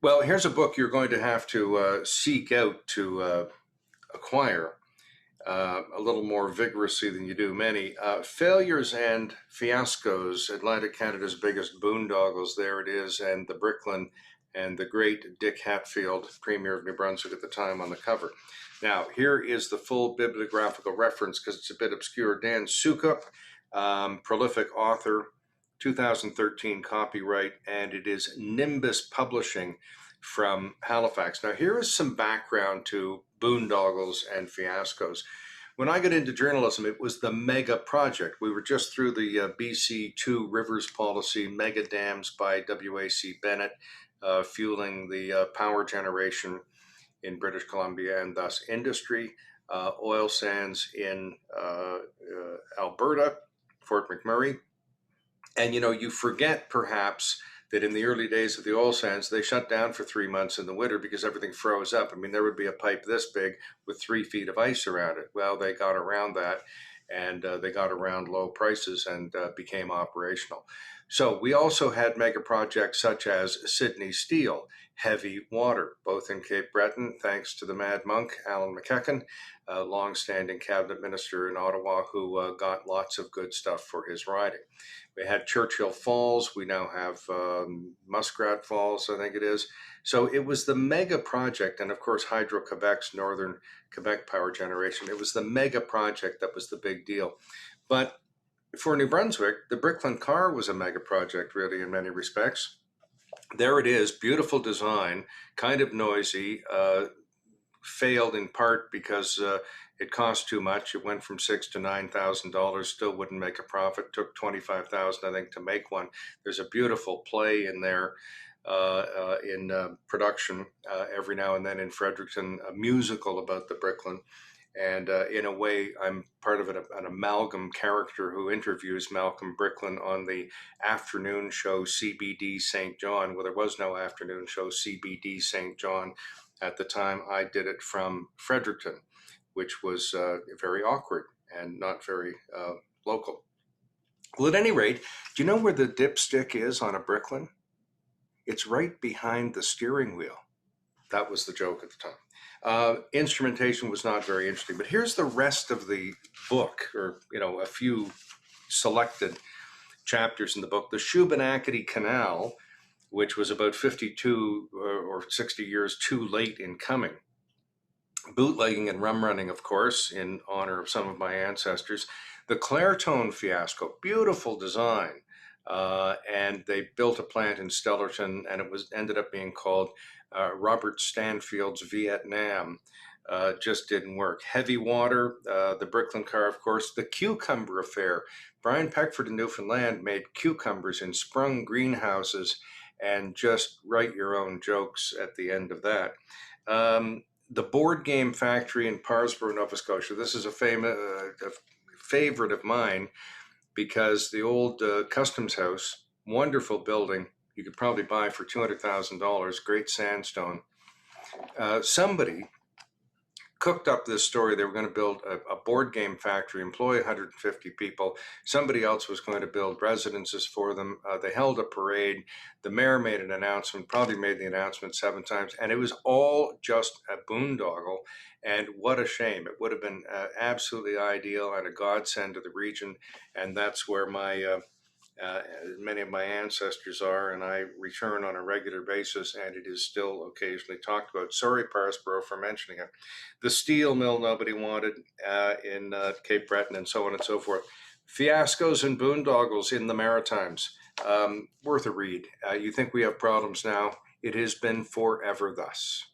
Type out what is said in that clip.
Well, here's a book you're going to have to seek out to acquire a little more vigorously than you do many. Failures and Fiascos, Atlantic Canada's biggest boondoggles, there it is, and the Bricklin and the great Dick Hatfield, Premier of New Brunswick at the time, on the cover. Now, here is the full bibliographical reference because it's a bit obscure. Dan Soucoup, prolific author, 2013 copyright, and it is Nimbus Publishing from Halifax. Now, here is some background to Boondoggles and Fiascos. When I got into journalism, it was the mega project. We were just through the BC Two Rivers policy, mega dams by WAC Bennett, fueling the power generation in British Columbia and thus industry, oil sands in Alberta, Fort McMurray. And you forget perhaps that in the early days of the oil sands, they shut down for 3 months in the winter because everything froze up. I mean, there would be a pipe this big with 3 feet of ice around it. Well, they got around that, and they got around low prices and became operational. So we also had mega projects such as Sydney Steel, heavy water, both in Cape Breton, thanks to the mad monk, Allan, a long-standing cabinet minister in Ottawa who got lots of good stuff for his riding. We had Churchill Falls. We now have Muskrat Falls, I think it is. So it was the mega project, and of course Hydro-Quebec's Northern Quebec power generation. It was the mega project that was the big deal. But for New Brunswick, the Bricklin car was a mega project, really, in many respects. There it is, beautiful design, kind of noisy, failed in part because it cost too much. It went from $6,000 to $9,000. Still wouldn't make a profit. Took $25,000, I think, to make one. There's a beautiful play in there in production every now and then in Fredericton, a musical about the Bricklin. And in a way, I'm part of an amalgam character who interviews Malcolm Bricklin on the afternoon show CBD St. John. Well, there was no afternoon show CBD St. John at the time. I did it from Fredericton, which was very awkward and not very local. Well, at any rate, do you know where the dipstick is on a Bricklin? It's right behind the steering wheel. That was the joke at the time. Instrumentation was not very interesting, but here's the rest of the book, or a few selected chapters in the book. The Shubenacadie Canal, which was about 52 or 60 years too late in coming. Bootlegging and rum running, of course, in honor of some of my ancestors. The Clairtone fiasco, beautiful design. And they built a plant in Stellarton, and it ended up being called Robert Stanfield's Vietnam. Just didn't work. Heavy water, the Bricklin car, of course. The cucumber affair. Brian Peckford in Newfoundland made cucumbers in sprung greenhouses and just write your own jokes at the end of that. The board game factory in Parsboro, Nova Scotia. This is a favorite of mine, because the old customs house, wonderful building, you could probably buy for $200,000, great sandstone. Somebody cooked up this story. They were going to build a board game factory, employ 150 people. Somebody else was going to build residences for them. They held a parade. The mayor made an announcement, probably made the announcement 7 times, and it was all just a boondoggle. And what a shame. It would have been absolutely ideal and a godsend to the region. And that's where many of my ancestors are, and I return on a regular basis, and it is still occasionally talked about. Sorry, Parsboro, for mentioning it. The steel mill nobody wanted in Cape Breton, and so on and so forth. Fiascos and Boondoggles in the Maritimes. Worth a read. You think we have problems now? It has been forever thus.